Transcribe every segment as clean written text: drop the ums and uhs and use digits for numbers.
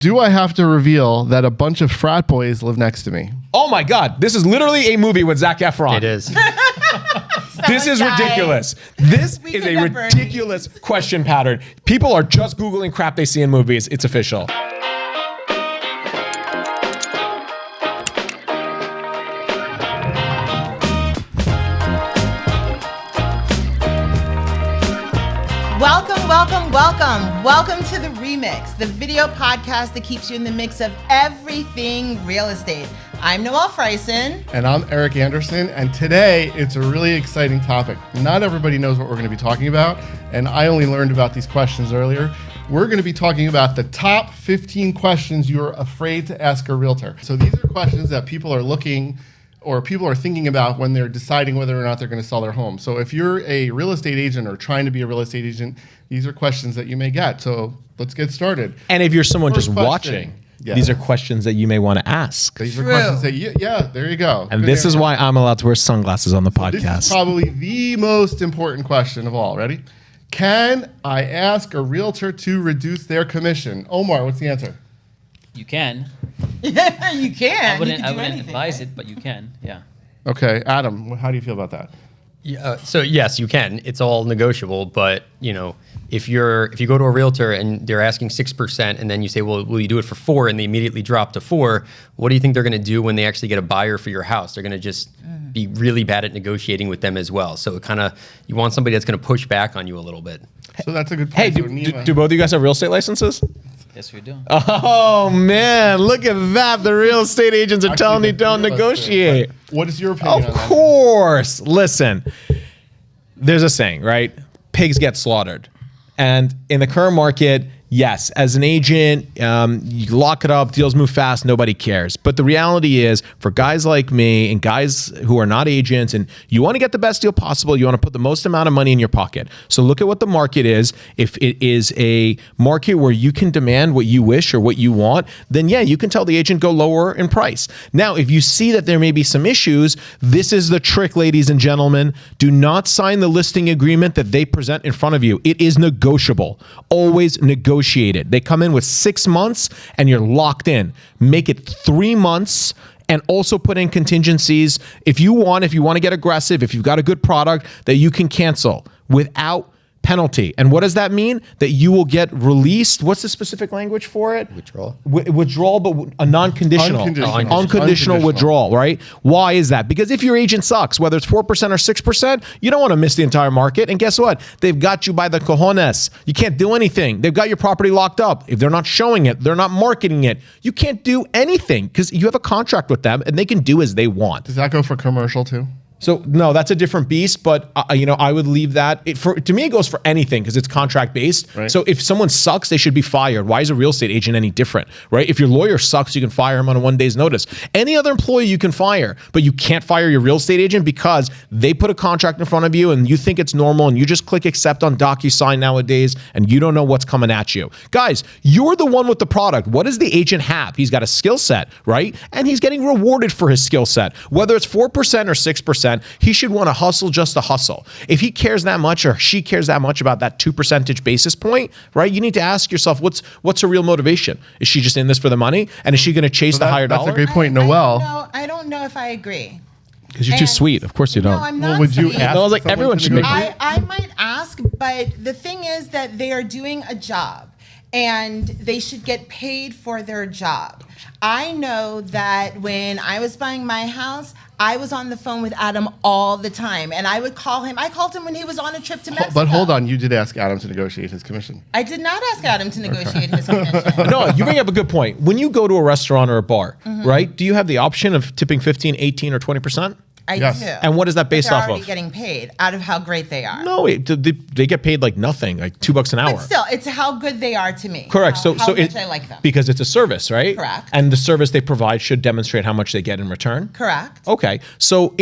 Do I have to reveal that a bunch of frat boys live next to me? Oh my God, this is literally a movie with Zac Efron. It is. This is ridiculous. This is a ridiculous question pattern. People are just Googling crap they see in movies. It's official. Welcome to the Remix, the video podcast that keeps you in the mix of everything real estate. I'm Noelle Frieson. And I'm Eric Anderson, and today it's a really exciting topic. Not everybody knows what we're going to be talking about, and I only learned about these questions earlier. We're going to be talking about the top 15 questions you're afraid to ask a realtor. So these are questions that people are looking or people are thinking about when they're deciding whether or not they're going to sell their home. So if you're a real estate agent or trying to be a real estate agent, these are questions that you may get. So let's get started. And if you're someone First just question. watching, these are questions that you may want to ask. These are questions that there you go. And Good this is answer. why I'm allowed to wear sunglasses on the podcast. This is probably the most important question of all. Ready? Can I ask a realtor to reduce their commission? Omar, what's the answer? You can. Yeah, you can. I wouldn't anything, advise right? it, but you can. Yeah. Okay, Adam, how do you feel about that? Yeah, so yes, you can. It's all negotiable, but you know, if you go to a realtor and they're asking 6%, and then you say, "Well, will you do it for 4?" and they immediately drop to 4, what do you think they're going to do when they actually get a buyer for your house? They're going to just be really bad at negotiating with them as well. So you want somebody that's going to push back on you a little bit. So that's a good Hey, point. do both of you guys have real estate licenses? Yes, we do. Oh man, look at that. The real estate agents are telling you don't negotiate. What is your opinion Of on that? course. Listen, there's a saying, right? Pigs get slaughtered. And in the current market, yes, as an agent, you lock it up, deals move fast, nobody cares. But the reality is, for guys like me and guys who are not agents, and you want to get the best deal possible, you want to put the most amount of money in your pocket. So look at what the market is. If it is a market where you can demand what you wish or what you want, then yeah, you can tell the agent go lower in price. Now, if you see that there may be some issues, this is the trick, ladies and gentlemen. Do not sign the listing agreement that they present in front of you. It is negotiable. Always negotiate. They come in with 6 months and you're locked in. Make it 3 months and also put in contingencies. If you want to get aggressive, if you've got a good product, that you can cancel without penalty. And what does that mean? That you will get released. What's the specific language for it? Withdrawal. Withdrawal, but a non-conditional. Unconditional withdrawal, right? Why is that? Because if your agent sucks, whether it's 4% or 6%, you don't want to miss the entire market. And guess what? They've got you by the cojones. You can't do anything. They've got your property locked up. If they're not showing it, they're not marketing it, you can't do anything because you have a contract with them and they can do as they want. Does that go for commercial too? So no, that's a different beast, but I would leave that. To me, it goes for anything because it's contract based. Right. So if someone sucks, they should be fired. Why is a real estate agent any different, right? If your lawyer sucks, you can fire him on a 1 day's notice. Any other employee you can fire, but you can't fire your real estate agent because they put a contract in front of you and you think it's normal and you just click accept on DocuSign nowadays and you don't know what's coming at you. Guys, you're the one with the product. What does the agent have? He's got a skill set, right? And he's getting rewarded for his skill set. Whether it's 4% or 6%, he should want to hustle just to hustle. If he cares that much or she cares that much about that 2 percentage basis point, right? You need to ask yourself, what's her real motivation? Is she just in this for the money? And is she going to chase the higher dollar? That's a great point, Noelle. I don't know if I agree. Because you're too sweet. Of course you don't. No, I'm not. Well, would you sweet. ask? No, I was like, someone everyone to should make negotiate? I might ask, but the thing is that they are doing a job and they should get paid for their job. I know that when I was buying my house, I was on the phone with Adam all the time, and I would call him. I called him when he was on a trip to Mexico. But hold on, you did ask Adam to negotiate his commission. I did not ask Adam to negotiate his commission. No, you bring up a good point. When you go to a restaurant or a bar, right, do you have the option of tipping 15, 18, or 20%? I Yes. do. And what is that based They're off already of? getting paid out of how great they are. No, they get paid like nothing, like $2 an hour. But still, it's how good they are to me. Correct. How So much I like them. because it's a service, right? Correct. And the service they provide should demonstrate how much they get in return. Correct. Okay. So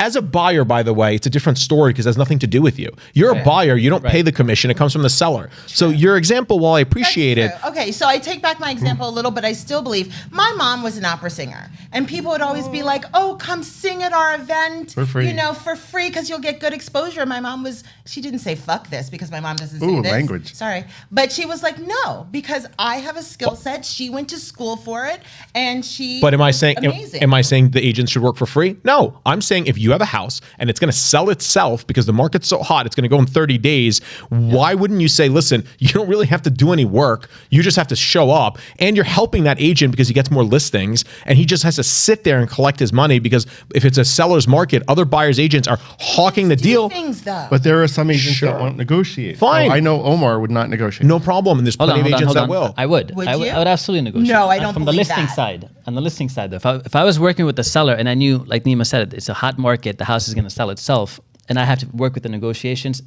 as a buyer, by the way, it's a different story because it has nothing to do with you. You're a buyer. You don't pay the commission. It comes from the seller. So your example, while I appreciate it. That's true. Okay, so I take back my example a little, but I still believe my mom was an opera singer. And people would always be like, oh, come sing at our event. event For free. for free because you'll get good exposure. My mom she didn't say fuck this because my mom doesn't say Ooh, this. language. Sorry. But she was like, no, because I have a skill set. She went to school for it and But am I saying amazing. am I saying the agents should work for free? No, I'm saying if you have a house and it's going to sell itself because the market's so hot, it's going to go in 30 days. Why wouldn't you say, listen, you don't really have to do any work. You just have to show up, and you're helping that agent because he gets more listings, and he just has to sit there and collect his money because if it's a seller's market, other buyers agents are hawking the Do deal. things though. But there are some agents Sure. that won't negotiate. Fine. I know Omar would not negotiate. No problem, and there's plenty of agents that will. I would. Would I you? I would absolutely negotiate. No, I don't From the believe listing that. side. On the listing side, though, if I was working with the seller and I knew, like Nima said, it's a hot market, the house is going to sell itself, and I have to work with the negotiations,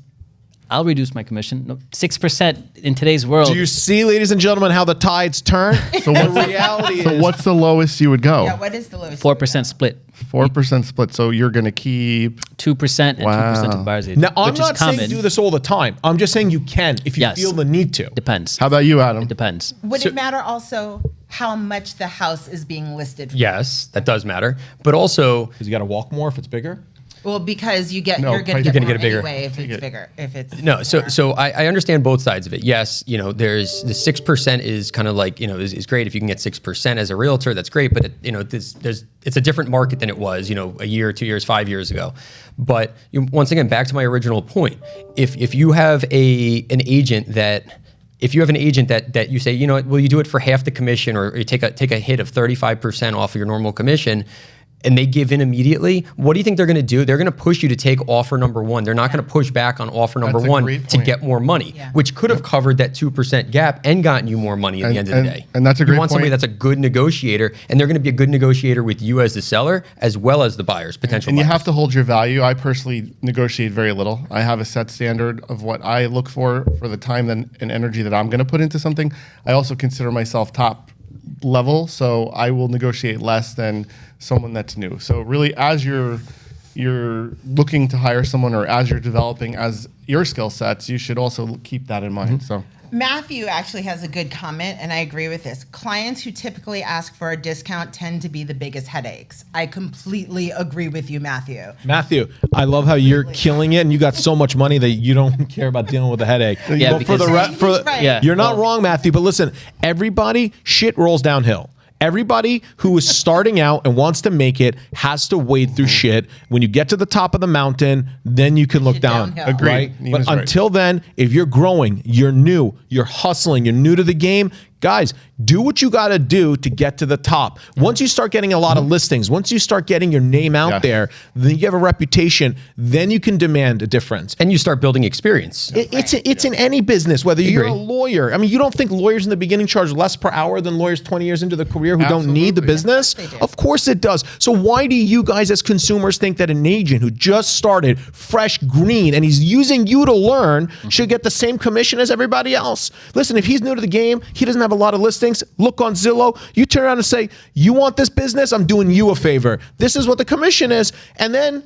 I'll reduce my commission. No, 6% in today's world. Do you see, ladies and gentlemen, how the tides turn? So what's the reality So is, what's the lowest you would go? Yeah, what is the lowest? 4% split. 4% split. So you're going to keep. 2% and 2% Wow. of buyer's agent. now, I'm which not is common. saying do this all the time. I'm just saying you can if you Yes. feel the need to. Depends. How about you, Adam? Depends. Would it matter also how much the house is being listed for? Yes, that does matter. But also, Because you got to walk more if it's bigger. Well, because No, you're going to you're get gonna more get it bigger. anyway if it's bigger. If it's no, so more. so I understand both sides of it. Yes, there's the 6% is kind of like is great if you can get 6% as a realtor. That's great, but it's a different market than it was a year, 2 years, 5 years ago. But once again, back to my original point, if you have an agent that. If you have an agent that you say, will you do it for half the commission or you take a hit of 35% off of your normal commission, and they give in immediately, what do you think they're going to do? They're going to push you to take offer number one. They're not going to push back on offer number That's a one great to point. get more money, Yeah. which could have covered that 2% gap and gotten you more money at the end of the day. and that's a great You want somebody point. that's a good negotiator, and they're going to be a good negotiator with you as the seller as well as the buyers, potential And you buyers. have to hold your value. I personally negotiate very little. I have a set standard of what I look for the time and energy that I'm going to put into something. I also consider myself top level, so I will negotiate less than someone that's new. So really, as you're looking to hire someone or as you're developing as your skill sets, you should also keep that in mind. So Matthew actually has a good comment, and I agree with this. Clients who typically ask for a discount tend to be the biggest headaches. I completely agree with you, Matthew. Matthew, I love how you're killing it, and you got so much money that you don't care about dealing with the headache. Yeah, But for the because- re- for He's right. Yeah. you're not wrong, Matthew. But listen, everybody, shit rolls downhill. Everybody who is starting out and wants to make it has to wade through shit. When you get to the top of the mountain, then you can look Shit down. downhill. Agreed. Right? Nima's But right. until then, if you're growing, you're new, you're hustling, you're new to the game, guys, do what you got to do to get to the top. Once you start getting a lot of listings, once you start getting your name out Yes. there, then you have a reputation, then you can demand a difference. and you start building experience. It's in any business, whether you're a Agree. lawyer. I mean, you don't think lawyers in the beginning charge less per hour than lawyers 20 years into the career who don't need the Absolutely. business? Of course they do. Of course it does. So why do you guys as consumers think that an agent who just started fresh green and he's using you to learn should get the same commission as everybody else? Listen, if he's new to the game, he doesn't have a lot of listings, look on Zillow, you turn around and say, you want this business? I'm doing you a favor. This is what the commission is. And then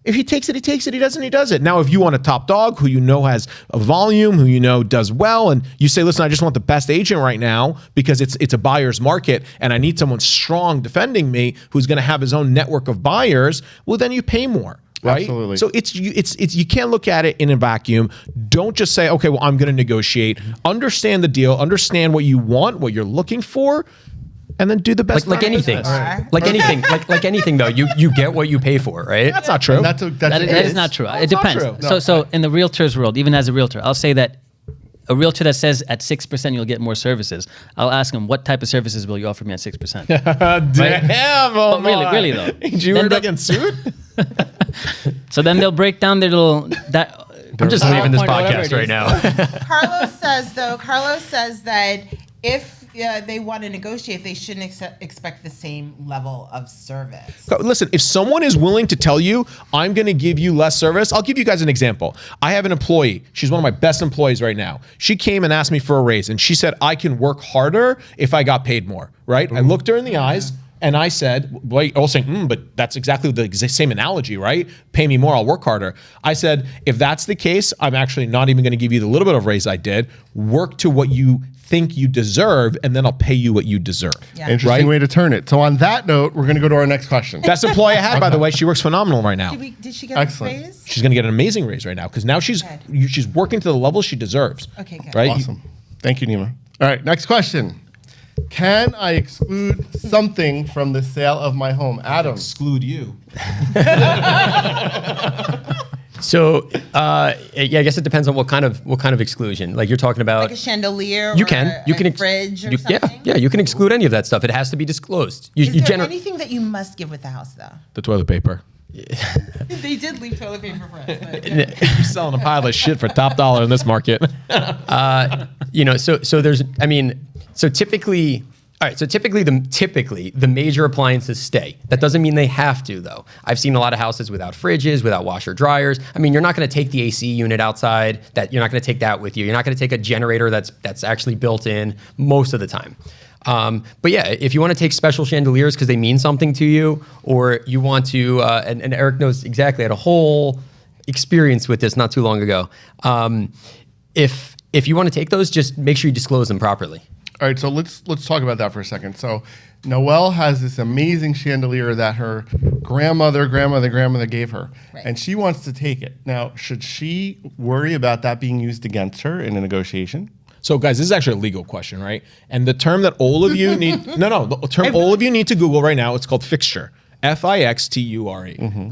if he takes it, he takes it. He doesn't, he does it. Now, if you want a top dog who you know has a volume, who you know does well, and you say, listen, I just want the best agent right now because it's a buyer's market and I need someone strong defending me who's going to have his own network of buyers, well, then you pay more. Right? Absolutely. So it's you can't look at it in a vacuum. Don't just say, okay, well, I'm going to negotiate. Understand the deal. Understand what you want, what you're looking for, and then do the best. Like for your anything, business. like anything, like anything though, you get what you pay for, right? That's not true. and that's That it is not true. It not depends. true. So in the realtor's world, even as a realtor, I'll say that a realtor that says at 6% you'll get more services, I'll ask him, what type of services will you offer me at 6%? Damn, Omar. really though. Did you Then ever they'll- get sued? So then they'll break down their little that. I'm just leaving this PowerPoint or whatever podcast it right is. now. Carlos says that if they want to negotiate, they shouldn't expect the same level of service. Listen, if someone is willing to tell you, I'm going to give you less service, I'll give you guys an example. I have an employee. She's one of my best employees right now. She came and asked me for a raise, and she said, I can work harder if I got paid more, right? I looked her in the eyes, and I said, well, I was saying, but that's exactly the same analogy, right? Pay me more, I'll work harder. I said, if that's the case, I'm actually not even going to give you the little bit of raise I did. Work to what you think you deserve, and then I'll pay you what you deserve. Yeah. Interesting Right? way to turn it. So on that note, we're going to go to our next question. Best employee I had, by the way. She works phenomenal right now. Did she get Excellent. a raise? She's going to get an amazing raise right now because now she's working to the level she deserves. Okay, good. Right? Awesome. Thank you, Nima. All right, next question. Can I exclude something from the sale of my home? Adam. Exclude you. So, yeah, I guess it depends on what kind of exclusion. Like you're talking about. Like a chandelier You or can. You can a fridge or yeah, something? yeah. You can exclude any of that stuff. It has to be disclosed. Is there anything that you must give with the house, though? The toilet paper. They did leave toilet paper for us. But You're selling a pile of shit for top dollar in this market. So there's, so typically, all right. So typically the major appliances stay. That doesn't mean they have to though. I've seen a lot of houses without fridges, without washer dryers. You're not going to take the AC unit outside. You're not going to take that with you. You're not going to take a generator that's actually built in most of the time. But yeah, if you want to take special chandeliers because they mean something to you, or you want to, and Eric knows exactly, I had a whole experience with this not too long ago. If you want to take those, just make sure you disclose them properly. All right, so let's talk about that for a second. So Noelle has this amazing chandelier that her grandmother gave her, Right. and she wants to take it. Now, should she worry about that being used against her in a negotiation? So, guys, this is actually a legal question, right? And the term that all of you need the term all of you need to Google right now, it's called fixture. Fixture,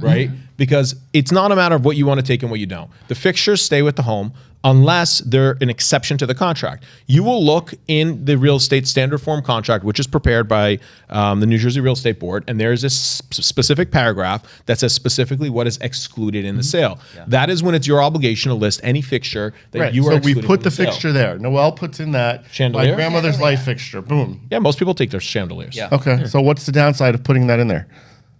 right? Because it's not a matter of what you want to take and what you don't. The fixtures stay with the home unless they're an exception to the contract. You will look in the real estate standard form contract, which is prepared by the New Jersey Real Estate Board, and there's this specific paragraph that says specifically what is excluded in the sale. Yeah. That is when it's your obligation to list any fixture that you are so we excluding put from the sale. fixture there. Noelle puts in that Chandelier? my grandmother's Chandelier. life fixture. Boom. Yeah, most people take their chandeliers. Yeah. Okay, so what's the downside of putting that in there?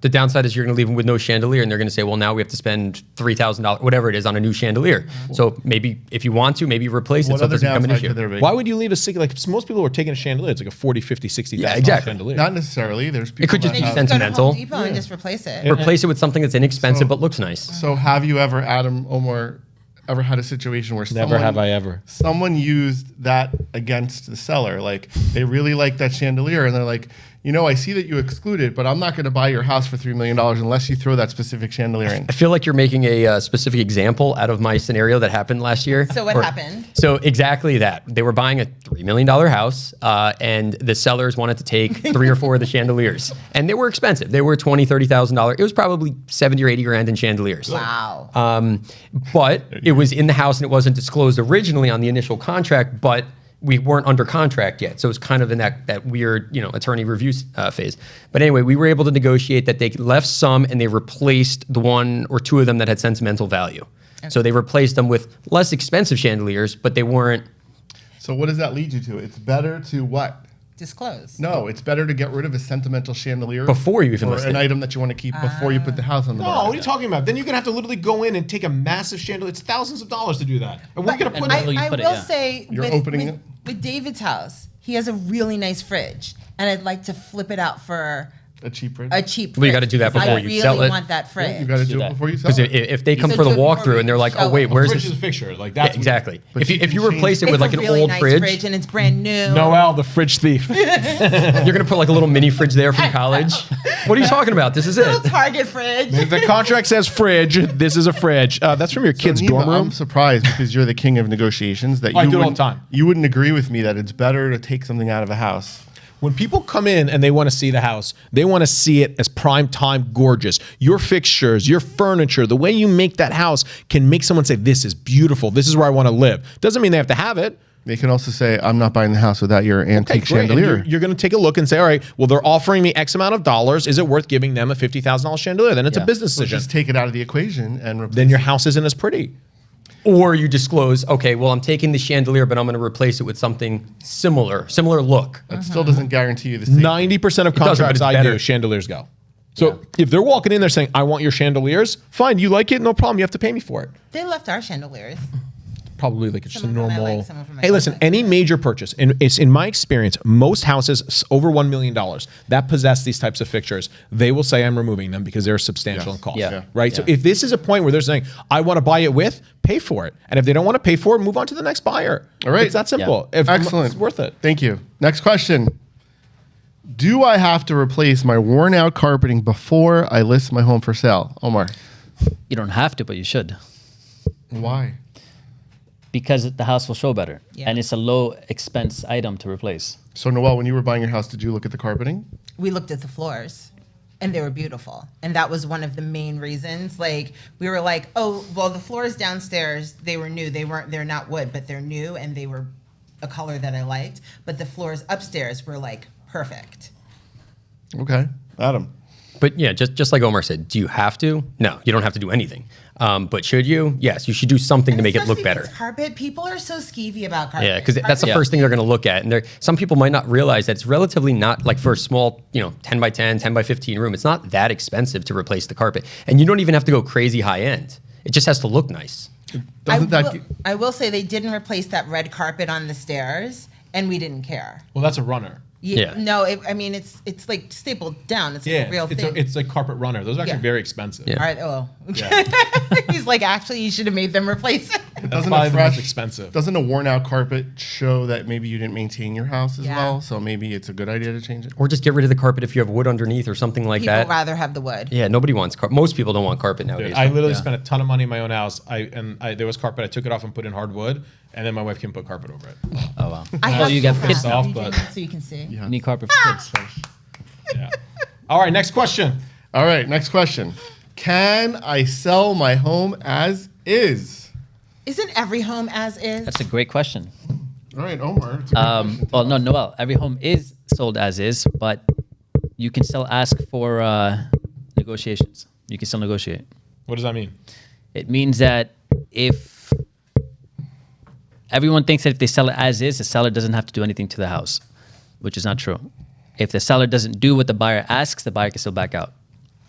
The downside is you're going to leave them with no chandelier, and they're going to say, well, now we have to spend $3,000, whatever it is, on a new chandelier. So maybe if you want to, maybe replace it What so it other doesn't become an downside issue. could there be? Why would you leave a single, like most people are taking a chandelier, it's like a 40, 50, 60 Yeah, $1,000 exactly. chandelier. Not necessarily. There's people It could just that be have- Go to sentimental. Home Depot and just replace it. Replace it with something that's inexpensive So- but looks nice. So have you ever, Adam, Omar, ever had a situation where Never have I ever. someone used that against the seller? Like they really like that chandelier and they're like, I see that you excluded, but I'm not going to buy your house for $3 million unless you throw that specific chandelier in. I feel like you're making a specific example out of my scenario that happened last year. So what happened? So exactly that. They were buying a $3 million house, and the sellers wanted to take 3 or 4 of the chandeliers. And they were expensive. They were $20,000, $30,000. It was probably 70 or 80 grand in chandeliers. Wow. But it was in the house and it wasn't disclosed originally on the initial contract, but we weren't under contract yet. So it was kind of in that weird, attorney review phase. But anyway, we were able to negotiate that they left some and they replaced the 1 or 2 of them that had sentimental value. Okay. So they replaced them with less expensive chandeliers, but they weren't. So what does that lead you to? It's better to what? Disclose. No, it's better to get rid of a sentimental chandelier Before you even or list an it. item that you want to keep before you put the house on the No, market. what are you talking about? Then you're gonna have to literally go in and take a massive chandelier. It's thousands of dollars to do that. And we're gonna put I- it. you I put it, will yeah. say You're with, opening with, it? with David's house, he has a really nice fridge, and I'd like to flip it out for A cheap fridge? a cheap. Well, you fridge gotta do that because before I you really sell it. want that fridge. You got to do it that. before you sell Because it. if they come So for the do it before walkthrough we and they're like, show oh, wait, it. where's fridge this? is a fixture. Like Yeah, that's exactly. But you If you can replace it It's with like a an really old nice fridge, and it's brand new. Noelle, the fridge thief. you're gonna put like a little mini fridge there from college. What are you talking about? This is Little it. Target fridge. The contract says fridge. This is a fridge. That's from your kid's Nima, dorm room. I'm surprised because you're the king of negotiations that I you do it all wouldn't, the time. you wouldn't agree with me that it's better to take something out of a house. When people come in and they want to see the house, they want to see it as prime time gorgeous. Your fixtures, your furniture, the way you make that house can make someone say, this is beautiful. This is where I want to live. Doesn't mean they have to have it. They can also say, I'm not buying the house without your antique great. And chandelier. You're going to take a look and say, all right, well, they're offering me X amount of dollars. Is it worth giving them a $50,000 chandelier? Then it's a business So decision. just take it out of the equation and replace Then your house isn't as pretty. Or you disclose, okay, well, I'm taking the chandelier, but I'm going to replace it with something similar look. That still doesn't guarantee you the same. 90% of doesn't, but contracts it's I better. do, chandeliers go. So if they're walking in there saying, I want your chandeliers, fine, you like it, no problem. You have to pay me for it. They left our chandeliers. probably like just a Some of them I normal. like, some of them I Hey, don't listen, like. any major purchase, and it's in my experience, most houses over $1 million that possess these types of fixtures, they will say I'm removing them because they're substantial Yes. in cost. Yeah. Right. So Yeah. if this is a point where they're saying I want to buy it with, pay for it, and if they don't want to pay for it, move on to the next buyer. All right. It's that simple. Yeah. Excellent. It's worth it. Thank you. Next question. Do I have to replace my worn out carpeting before I list my home for sale? Omar. You don't have to, but you should. Why? Because the house will show better. Yeah. And it's a low expense item to replace. So Noelle, when you were buying your house, did you look at the carpeting? We looked at the floors and they were beautiful. And that was one of the main reasons. Like, we were like, oh, well, the floors downstairs, they were new. They're not wood, but they're new and they were a color that I liked. But the floors upstairs were like perfect. Okay. Adam. But yeah, just like Omar said, do you have to? No, you don't have to do anything. But should you? Yes, you should do something to make it look Especially better. if it's carpet. People are so skeevy about carpet. Yeah, because that's the Yeah. first thing they're going to look at. And some people might not realize that it's relatively not like for a small, 10 by 10, 10 by 15 room. It's not that expensive to replace the carpet. And you don't even have to go crazy high end. It just has to look nice. I will say they didn't replace that red carpet on the stairs, and we didn't care. Well, that's a runner. Yeah. No, it's like stapled down. It's like a real thing. It's like carpet runner. Those are actually Yeah. very expensive. Yeah. All right. Oh. Yeah. He's like, actually, you should have made them replace it. That's Doesn't probably a the fresh, most expensive. Doesn't a worn out carpet show that maybe you didn't maintain your house as Yeah. well? So maybe it's a good idea to change it. Or just get rid of the carpet if you have wood underneath or something like People that. rather have the wood. Yeah, nobody wants carpet. Most people don't want carpet nowadays. Dude, I literally Yeah. spent a ton of money in my own house. There was carpet. I took it off and put in hardwood, and then my wife can put carpet over it. Oh, wow. I Well, have you to got have kids that off, region but- so you can see. You need carpet for kids. Yeah. All right, next question. All right. Next question. Can I sell my home as is? Isn't every home as is? That's a great question. All right, Omar. it's a good question. Well, no, Noelle. Every home is sold as is, but you can still ask for negotiations. You can still negotiate. What does that mean? It means that if everyone thinks that if they sell it as is, the seller doesn't have to do anything to the house, which is not true. If the seller doesn't do what the buyer asks, the buyer can still back out,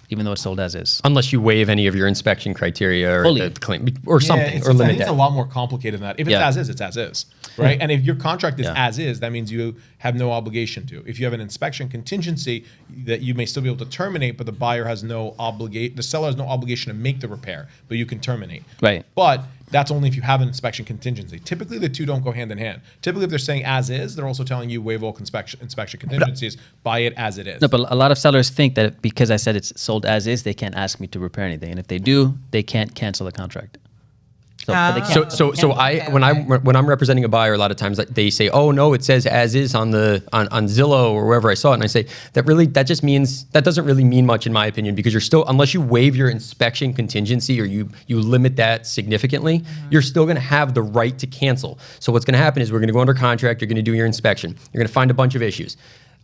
even though it's sold as is. Unless you waive any of your inspection criteria or Fully. the claim or something it's, or I limit think it's a that. lot more complicated than that. If it's Yeah. as is, it's as is, right? And if your contract is Yeah. as is, that means you have no obligation to. If you have an inspection contingency that you may still be able to terminate, but the buyer has no the seller has no obligation to make the repair, but you can terminate. Right. But that's only if you have an inspection contingency. Typically, the two don't go hand in hand. Typically, if they're saying as is, they're also telling you waive all inspection contingencies, buy it as it is. No, but a lot of sellers think that because I said it's sold as is, they can't ask me to repair anything, and if they do, they can't cancel the contract. So, but they can't. So when I'm representing a buyer, a lot of times they say, "Oh no, it says as is on Zillow or wherever I saw it," and I say that just means that doesn't really mean much in my opinion because you're still unless you waive your inspection contingency or you limit that significantly, you're still going to have the right to cancel. So what's going to happen is we're going to go under contract. You're going to do your inspection. You're going to find a bunch of issues.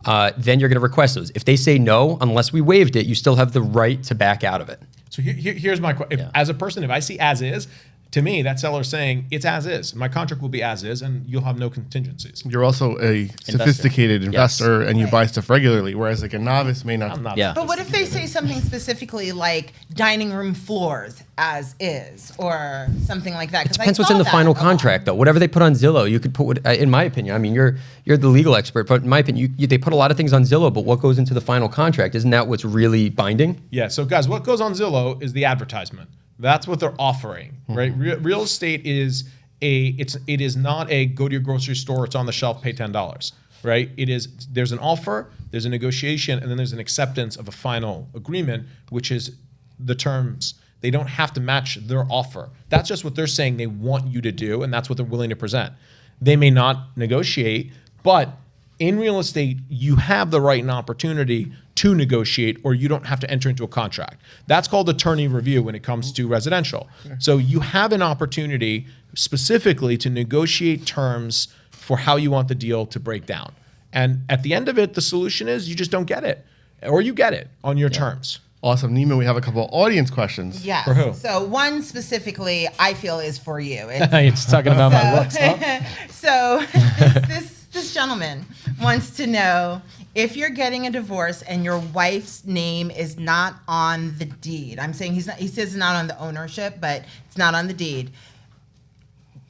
Then you're going to request those. If they say no, unless we waived it, you still have the right to back out of it. So here's my question. Yeah. As a person, if I see as is, to me, that seller is saying it's as is. My contract will be as is, and you'll have no contingencies. You're also a sophisticated investor and you buy stuff regularly, whereas like a novice may not. I'm not. Yeah. But what if they say something specifically like dining room floors as is or something like that? 'Cause I Depends what's saw in the that final a lot. contract, though. Whatever they put on Zillow, you could put. In my opinion, I mean, you're the legal expert, but in my opinion, they put a lot of things on Zillow. But what goes into the final contract? Isn't that what's really binding? Yeah. So guys, what goes on Zillow is the advertisement. That's what they're offering, right? Real estate is it is not a go to your grocery store, it's on the shelf, pay $10, right? There's an offer, there's a negotiation, and then there's an acceptance of a final agreement, which is the terms. They don't have to match their offer. That's just what they're saying they want you to do, and that's what they're willing to present. They may not negotiate, but in real estate, you have the right and opportunity to negotiate, or you don't have to enter into a contract. That's called attorney review when it comes to residential. So you have an opportunity specifically to negotiate terms for how you want the deal to break down. And at the end of it, the solution is you just don't get it, or you get it on your terms. Awesome. Nima, we have a couple of audience questions. Yes. For who? So one specifically, I feel is for you. It's It's talking about my looks. Huh? So this gentleman wants to know if you're getting a divorce and your wife's name is not on the deed. I'm saying he says not on the ownership, but it's not on the deed.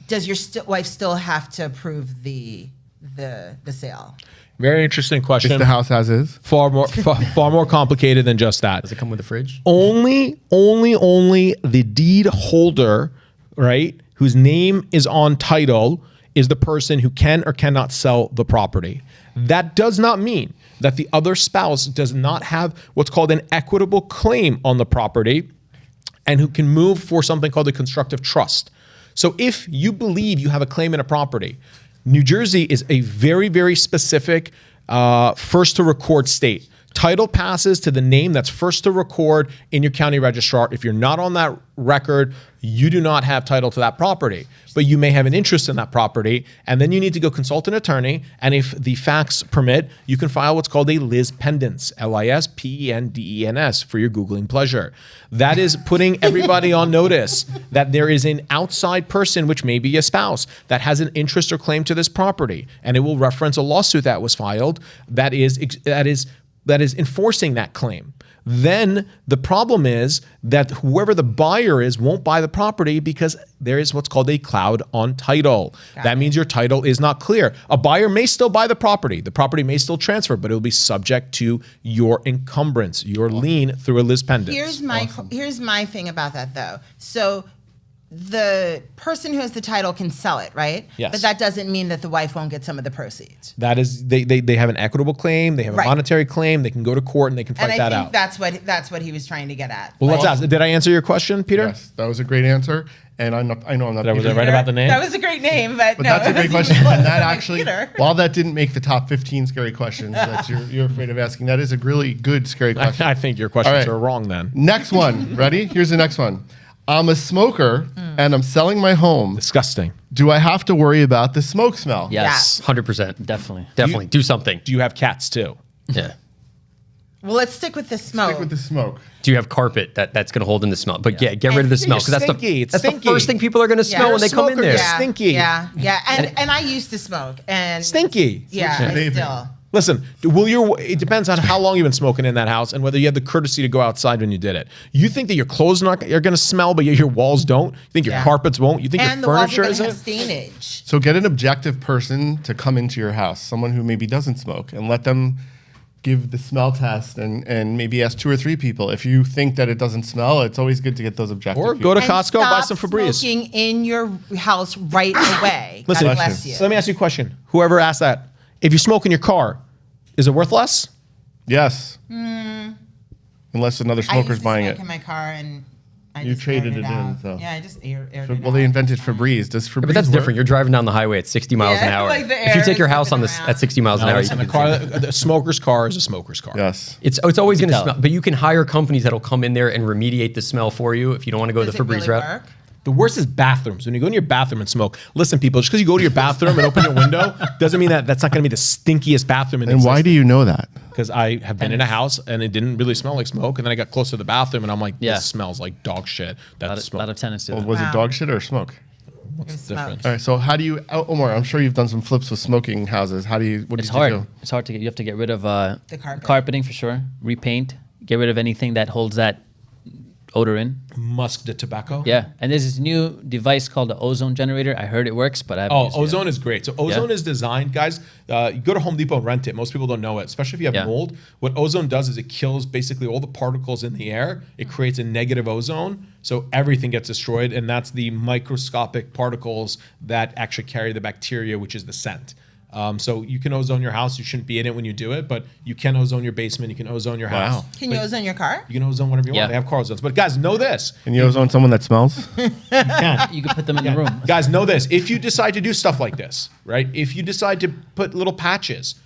does your wife still have to approve the sale? Very interesting question. Is the house as is? Far more complicated than just that. Does it come with a fridge? Only the deed holder, right, whose name is on title, is the person who can or cannot sell the property. That does not mean that the other spouse does not have what's called an equitable claim on the property and who can move for something called a constructive trust. So if you believe you have a claim in a property, New Jersey is a very, very specific first to record state. Title passes to the name that's first to record in your county registrar. If you're not on that record, you do not have title to that property, but you may have an interest in that property, and then you need to go consult an attorney, and if the facts permit, you can file what's called a lis pendens, Lispendens, for your Googling pleasure. That is putting everybody on notice that there is an outside person, which may be a spouse, that has an interest or claim to this property, and it will reference a lawsuit that was filed that is enforcing that claim. Then the problem is that whoever the buyer is won't buy the property because there is what's called a cloud on title. That means your title is not clear. A buyer may still buy the property. The property may still transfer, but it will be subject to your encumbrance, your lien through a lis pendens. Here's my thing about that though. So the person who has the title can sell it, right? Yes. But that doesn't mean that the wife won't get some of the proceeds. That is, they have an equitable claim, they have a monetary claim, they can go to court and they can fight that out. And I think that's what he was trying to get at. Well, let's ask. Did I answer your question, Peter? Yes, that was a great answer. And I know I'm not. Was I right about the name? That was a great name, but no, that's a great question. And that actually, Peter. while that didn't make the top 15 scary questions that you're afraid of asking, that is a really good scary question. I think your questions All right. are wrong then. Next one. Ready? Here's the next one. I'm a smoker and I'm selling my home. Disgusting. Do I have to worry about the smoke smell? Yes. 100%. Definitely. Do something. Do you have cats too? Yeah. Well, let's stick with the smoke. Stick with the smoke. Do you have carpet that's going to hold in the smell? But get rid of the smell because stinky. that's the first thing people are going to smell when they come in Smokers. there. Yeah. Stinky. Yeah. And I used to smoke and Stinky. Yeah, I Vaping. still. Listen, it depends on how long you've been smoking in that house and whether you had the courtesy to go outside when you did it. You think that your clothes are going to smell, but your walls don't? You think your carpets won't? You think And your the walls furniture are gonna isn't? have stainage. So get an objective person to come into your house, someone who maybe doesn't smoke, and let them give the smell test and maybe ask 2 or 3 people. If you think that it doesn't smell, it's always good to get those objective Or people. go to And Costco, buy stop some Febreze. smoking in your house right away. Listen, God bless you. So let me ask you a question. Whoever asked that, if you smoke in your car, is it worth less? Yes. Unless another I used smoker's to buying smoke it. in my car and I You just traded aired it in, out. so. Yeah, I just aired it out. Well, they invented Febreze. Does Febreze But that's work? different. You're driving down the highway at 60 miles an Yeah, hour. like the If you air take your is house moving at 60 miles an hour, you Listen, can a smoker's car is a smoker's car. Yes. It's always going to tell. smell. But you can hire companies that'll come in there and remediate the smell for you if you don't want to go Does the it Febreze really route. work? The worst is bathrooms. When you go in your bathroom and smoke, listen, people, just because you go to your bathroom and open your window doesn't mean that that's not going to be the stinkiest bathroom in And why do you know that? Because I have been in a house and it didn't really smell like smoke, and then I got close to the bathroom and I'm like, Yeah. this smells like dog shit. A That's lot smoke. of tenants do Well, that. was Wow. it dog shit or smoke? What's the Smoke. difference? All right. So how do you, Omar? I'm sure you've done some flips with smoking houses. What It's did you hard. do? It's hard to get. You have to get rid of The carpet. carpeting for sure. Repaint. Get rid of anything that holds that odor in. Musk de tobacco? Yeah, and there's this new device called the ozone generator. I heard it works, but I haven't used it yet. Ozone is great. So ozone is designed, guys. You go to Home Depot and rent it. Most people don't know it, especially if you have Yeah. mold. What ozone does is it kills basically all the particles in the air. It creates a negative ozone, so everything gets destroyed, and that's the microscopic particles that actually carry the bacteria, which is the scent. So you can ozone your house. You shouldn't be in it when you do it, but you can ozone your basement. You can ozone your house. Wow. Can you ozone your car? You can ozone whatever you Yeah. want. They have car ozones. But guys, know this. Can you ozone someone that smells? You can put them in the room. Guys, know this. If you decide to do stuff like this, right? If you decide to put little patches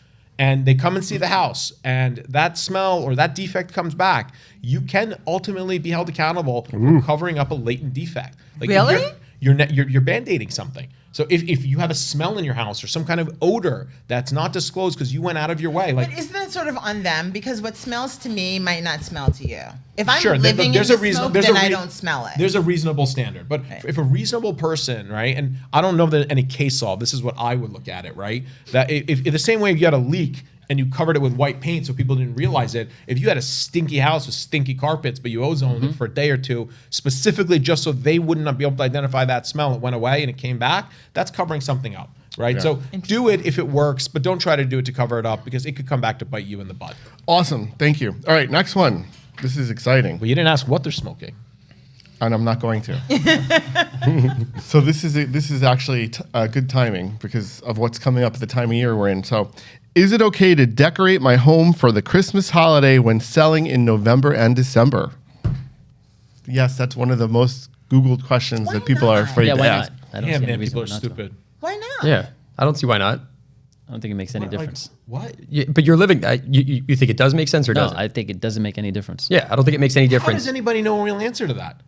and they come and see the house and that smell or that defect comes back, you can ultimately be held accountable for covering up a latent defect. Like Really? You're band-aiding something. So if you have a smell in your house or some kind of odor that's not disclosed because you went out of your way, like But isn't that sort of on them? Because what smells to me might not smell to you. If I'm sure, living in the smoke, then I don't smell it. There's a reasonable standard. But if a reasonable person, right, and I don't know that any case law, this is what I would look at it, right? That if the same way if you had a leak and you covered it with white paint so people didn't realize it, if you had a stinky house with stinky carpets, but you ozoned it for a day or two, specifically just so they would not be able to identify that smell, it went away and it came back, that's covering something up. Right. Yeah. So do it if it works, but don't try to do it to cover it up because it could come back to bite you in the butt. Awesome. Thank you. All right, next one. This is exciting. But you didn't ask what they're smoking. And I'm not going to. So this is actually good timing because of what's coming up at the time of year we're in. So is it okay to decorate my home for the Christmas holiday when selling in November and December? Yes, that's one of the most Googled questions Why that people are not? afraid Yeah, to why ask. not? I don't Yeah, see any man, reason people are not to. stupid. Why not? Yeah, I don't see why not. I don't think it makes any difference. What? Yeah, but you're living. You think it does make sense or No, doesn't? I think it doesn't make any difference. Yeah, I don't think it makes any How difference. does anybody know a real answer to that?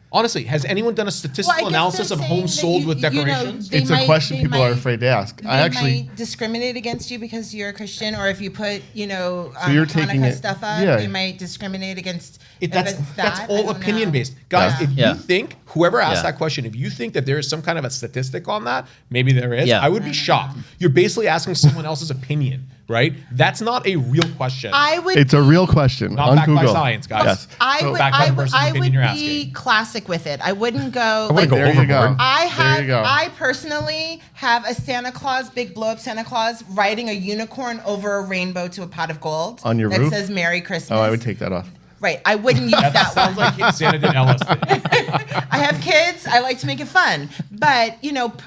Honestly, has anyone done a statistical analysis of homes sold with decorations? It's a question people are afraid to ask. They I actually- might discriminate against you because you're a Christian, or if you put, So you're taking Hanukkah it- stuff up, yeah. they might discriminate against. That's if it's that's that, I all don't opinion know. based, guys. Yeah. If Yeah. you think whoever asked Yeah. that question, if you think that there is some kind of a statistic on that, maybe there is. Yeah. I would be shocked. You're basically asking someone else's opinion, right? That's not a real question. I would. It's a real question Not on backed by Google. science, guys. Yes. I So would. back by I the would. person's I opinion would you're be asking. classic with it. I wouldn't go. wouldn't go There you go. overboard. There you go. I personally have a Santa Claus, big blow up Santa Claus, riding a unicorn over a rainbow to a pot of gold. On your that roof? says Merry Christmas. Oh, I would take that off. Right. I wouldn't use that one. Sounds like Santa did LSD. I have kids. I like to make it fun, but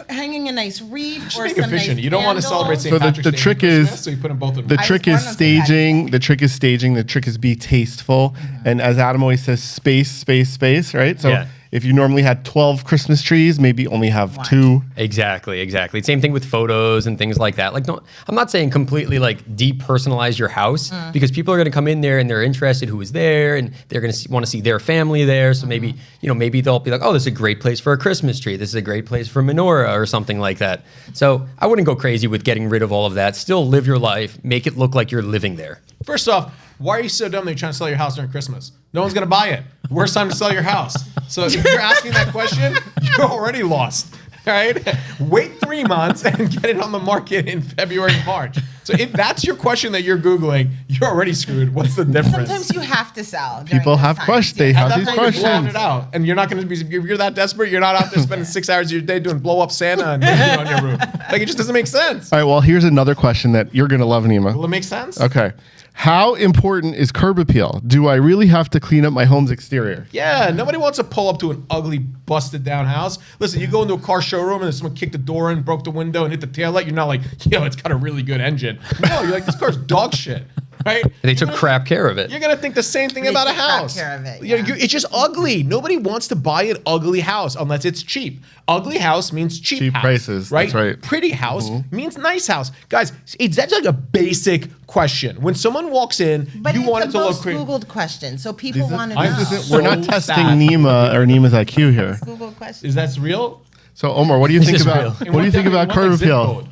hanging a nice wreath Just or make it some nice efficient. You don't want to celebrate candles. St. So the Patrick's Day trick and is- Christmas, so you put them both in The one. trick born is on St. Patrick's staging. Day. The trick is staging. The trick is be tasteful. And as Adam always says, space, space, space. Right. So Yeah. if you normally had 12 Christmas trees, maybe only have One. 2. Exactly. Same thing with photos and things like that. Like, I'm not saying completely like depersonalize your house because people are going to come in there and they're interested who is there and they're going to want to see their family there. So maybe they'll be like, oh, this is a great place for a Christmas tree. This is a great place for a menorah or something like that. So I wouldn't go crazy with getting rid of all of that. Still live your life. Make it look like you're living there. First off, why are you so dumb that you're trying to sell your house during Christmas? No one's going to buy it. Worst time to sell your house. So if you're asking that question, you're already lost. All right? Wait 3 months and get it on the market in February, March. So if that's your question that you're Googling, you're already screwed. What's the difference? Sometimes you have to sell. during People those have times. questions. They Yeah. have At these that point, you're blowing questions. it out. And you're not going to be, if you're that desperate, you're not out there spending 6 hours of your day doing blow up Santa and on your roof. Like, it just doesn't make sense. All right. Well, here's another question that you're going to love, Nima. Will it make sense? Okay. How important is curb appeal? Do I really have to clean up my home's exterior? Yeah, nobody wants to pull up to an ugly, busted down house. Listen, you go into a car showroom and someone kicked the door in, broke the window, and hit the taillight. You're not like, it's got a really good engine. No, you're like, this car's dog shit, right? They took crap care of it. You're gonna think the same thing They about a took crap house. care of it, You're- yeah. it's just ugly. Nobody wants to buy an ugly house unless it's cheap. Ugly house means cheap. Cheap house, prices, right? that's right. Pretty house means nice house, guys. That's like a basic question. When someone walks in, But you it's want it the to look most great. Googled question, so people want to I'm know. just- We're not So testing sad. Nima or Nima's IQ here. Google question. Is that real? So Omar, what do you think is about real. what do you think about In curb what zip appeal? code?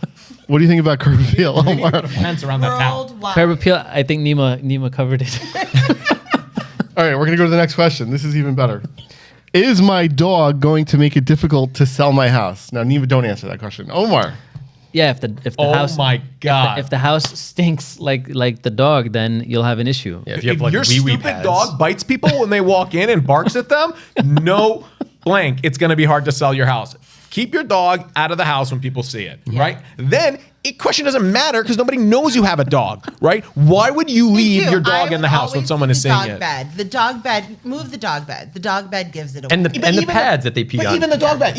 What do you think about curb appeal, They need to Omar? put a fence around that town. Worldwide. Curb appeal. I think Nima covered it. All right, we're gonna go to the next question. This is even better. Is my dog going to make it difficult to sell my house? Now, Nima, don't answer that question. Omar. Yeah, if the Oh house my God. if the house stinks like the dog, then you'll have an issue. Yeah, if you have If like your wee-wee stupid pads. dog bites people when they walk in and barks at them, no blank, it's going to be hard to sell your house. Keep your dog out of the house when people see it, right? Then question doesn't matter because nobody knows you have a dog, right? Why would you leave do. your dog I in the would house when always someone put is the seeing dog it? Bed. The dog bed. Move the dog bed. The dog bed gives it away. And the Even pads that they pee but on. even the dog bed,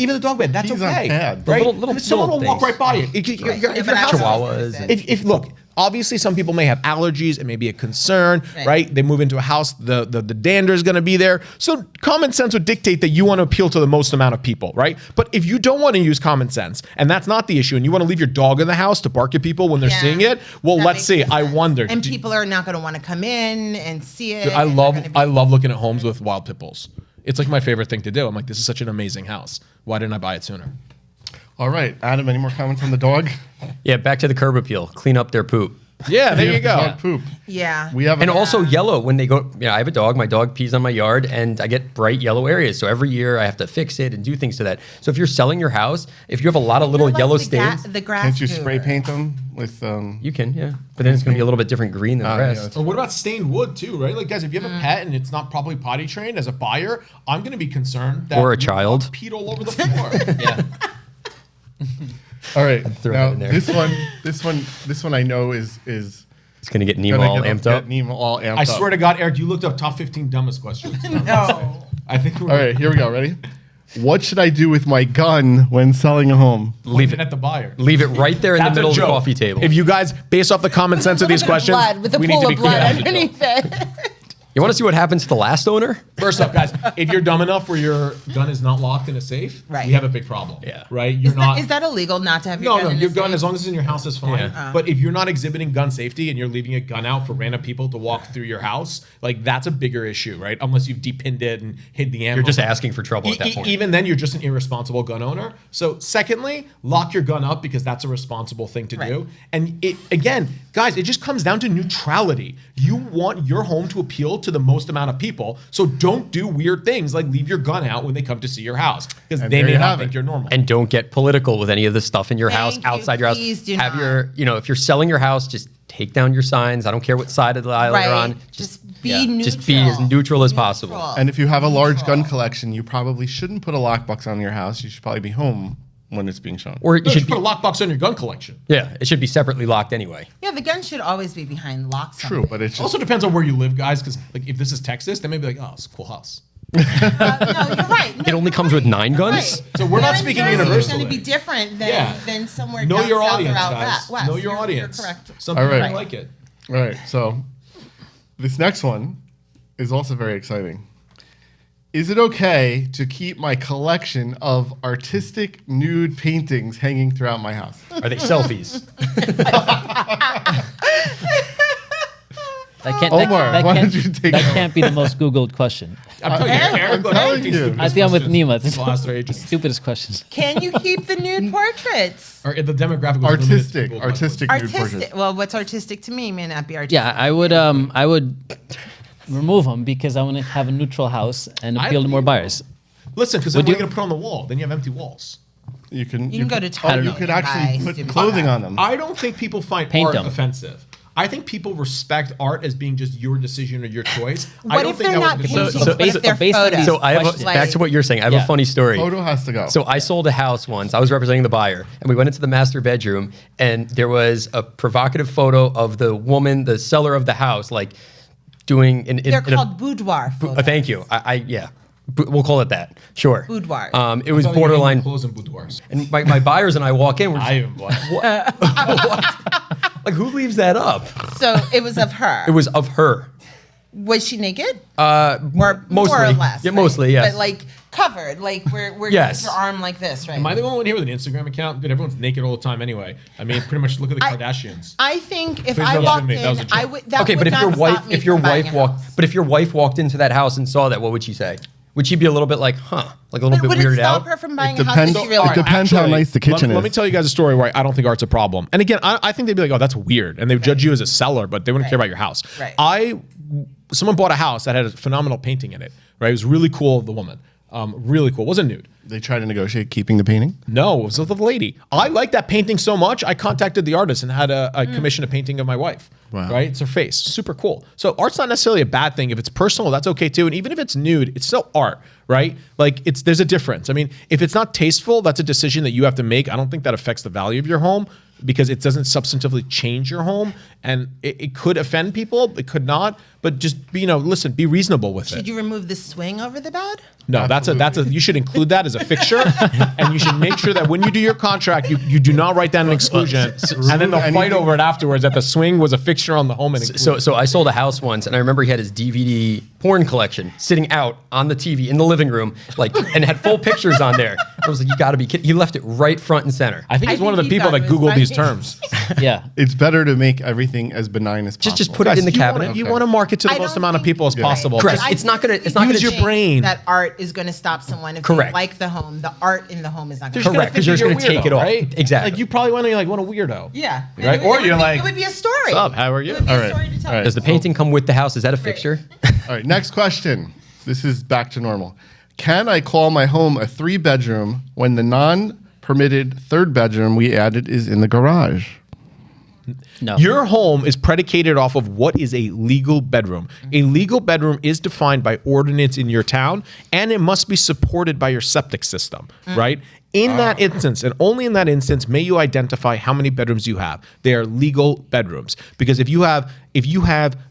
that's Pees on okay, pads. right? Little Someone will walk things. right by it. If Right. your Yeah, but house- I was Chihuahuas gonna say- and- if look, obviously some people may have allergies, it may be a concern, Right. right? They move into a house, the dander is going to be there. So common sense would dictate that you want to appeal to the most amount of people, right? But if you don't want to use common sense and that's not the issue and you want to leave your dog in the house to bark at people when they're Yeah. seeing it, well, That let's makes see. sense. I wonder. And people are not going to want to come in and see it. I and love they're gonna I be- love looking at homes with wild pit bulls. It's like my favorite thing to do. I'm like, this is such an amazing house. Why didn't I buy it sooner? All right, Adam, any more comments on the dog? Yeah, back to the curb appeal. Clean up their poop. Yeah, there you go. Dog poop. Yeah. We have And also yellow when they go. I have a dog. My dog pees on my yard, and I get bright yellow areas. So every year I have to fix it and do things to that. So if you're selling your house, if you have a lot of little Like yellow the stains, the grass. Can't you spray goober. paint them with? you can, yeah. But then it's going to be a little bit different green than the yeah, rest. it's- Or what about stained wood too, right? Like guys, if you have a pet and it's not properly potty trained, as a buyer, I'm going to be concerned that Or a your child. dog peed all over the floor. Yeah. All right. throw Now that in there. this one I know is It's going to get Nima gonna all get amped up. Nima all amped I up. swear to God, Eric, you looked up top 15 dumbest questions. No. I think we're All right, here we go. Ready? What should I do with my gun when selling a home? Leave it it. at the buyer. Leave it right there in That's the a middle of the joke. coffee table. If you guys, based off the common sense of these questions, Blood with a we need pool to be of clear. blood That's a joke. underneath it. You want to see what happens to the last owner? First up, guys, if you're dumb enough where your gun is not locked in a safe, Right. we have a big problem. Yeah. Right? You're Is that illegal not to have your No, gun no, in your a gun, safe? as long as it's in your house, is fine. Yeah. But if you're not exhibiting gun safety and you're leaving a gun out for random people to walk through your house, like that's a bigger issue, right? Unless you've depinned it and hid the ammo. You're just asking for trouble at that point. Even then, you're just an irresponsible gun owner. So, secondly, lock your gun up because that's a responsible thing to do. And it again, guys, it just comes down to neutrality. You want your home to appeal to the most amount of people, so don't do weird things like leave your gun out when they come to see your house because And they there may you not have think it. you're normal. And don't get political with any of the stuff in your house, Thank you. outside your house. Please do Have not. your, if you're selling your house, just take down your signs. I don't care what side of the aisle you're on. Just be neutral. Just be as neutral as possible. And if you have a large gun Neutral. collection, you probably shouldn't put a lockbox on your house. You should probably be home when it's being shown. Or No, you you should should be, put a lockbox on your gun collection. yeah, it should be separately locked anyway. Yeah, the gun should always be behind locks. True, but it's It just also depends on where you live, guys, because like if this is Texas, they may be like, oh, it's a cool house. No, you're right. No, It only you're comes with 9 You're guns? right. So we're not Here in speaking Jersey, It's universally. going to be different than, Yeah. than somewhere Know down your south audience, or out guys. west. Know your You're audience. correct. Some All people right. don't like it. all right. So this next one is also very exciting. Is it okay to keep my collection of artistic nude paintings hanging throughout my house? Are they selfies? That can't, Omar, that why can't, don't you take that over? can't be the most Googled question. I'm telling you, Eric, look, telling I you. I think I'm with Nima. This The last 3 ages. stupidest questions. Can you keep the nude portraits? Or the demographic was limited to people with Artistic nude portraits. Artistic. Well, what's artistic to me may not be artistic. Yeah, I would remove them because I want to have a neutral house and appeal to more buyers. Listen, because then Would what are you you- going to put on the wall? Then you have empty walls. You can You can go to you Target could and buy actually put stupid clothing stuff. on them. I don't think people find Paint art them. offensive. I think people respect art as being just your decision or your choice. I What don't if think they're that not would paintings, disrupt- based- if they're based on photos? these So I have questions. back to what you're saying. I have Yeah. a funny story. Photo has to go. So I sold a house once. I was representing the buyer, and we went into the master bedroom, and there was a provocative photo of the woman, the seller of the house, like doing. They're called boudoir photos. Thank you. We'll call it that. Sure. Boudoir. It was I thought you were borderline. getting clothes and boudoirs. And my buyers and I walk in. We're I just, even blush. like, who leaves that up? So it was of her. It was of her. Was she naked? Mostly. More or less. Yeah, right? mostly, yes. But like covered, like where Yes. your arm like this, right? Am I the only one here with an Instagram account? Dude, everyone's naked all the time anyway. I mean, pretty much look at the Kardashians. I think if Please I don't walked shoot me. That was a in, joke. I would. That Okay, would but if not your wife, stop me if your from buying wife a walked, house. but if your wife walked into that house and saw that, what would she say? Would she be a little bit like, like a little But bit would it weirded stop out? her from buying It a house depends- that she really it depends how nice the kitchen Let me is. tell you guys a story where I don't think art's a problem. And again, I think they'd be like, oh, that's weird. And they would judge you as a seller, but they wouldn't care about your house. Right. Someone bought a house that had a phenomenal painting in it, right? It was really cool of the woman. Really cool. It wasn't nude. They try to negotiate keeping the painting. No, it was with the lady. I like that painting so much, I contacted the artist and had a commission a painting of my wife. Wow. Right? It's her face. Super cool. So art's not necessarily a bad thing. If it's personal, that's okay too. And even if it's nude, it's still art, right? Like there's a difference. I mean, if it's not tasteful, that's a decision that you have to make. I don't think that affects the value of your home because it doesn't substantively change your home. And it could offend people, it could not. But just be, listen, be reasonable with it. Should you remove the swing over the bed? No, that's a. You should include that as a fixture, and you should make sure that when you do your contract, you do not write down an exclusion, and then they'll fight over it afterwards. That the swing was a fixture on the home and included. So I sold a house once, and I remember he had his DVD porn collection sitting out on the TV in the living room, like, and had full pictures on there. I was like, you got to be kidding. He left it right front and center. I think he's one of the think he people thought that it was Googled these funny. terms. Yeah. It's better to make everything as benign as possible. Just put it in the cabinet. You want to market to the I most don't amount of think- people as Right. possible. Correct. I It's not gonna- think it's not gonna use your think brain. That art is going to stop someone if Correct. they like the home. The art in the home is not going They're to. just gonna Correct, 'cause think you're you're just gonna a take it weirdo, off. right? Exactly. Like you probably want to like, what a weirdo. Yeah. Right? Or you're like, it would be a story. What's up? How are you? It would be All a right. story to tell. All right. Does the painting come with the house? Is that a fixture? All right, next question. This is back to normal. Can I call my home a 3-bedroom when the non-permitted 3rd bedroom we added is in the garage? No. Your home is predicated off of what is a legal bedroom. A legal bedroom is defined by ordinance in your town, and it must be supported by your septic system, right? In that instance, and only in that instance, may you identify how many bedrooms you have. They are legal bedrooms. Because if you have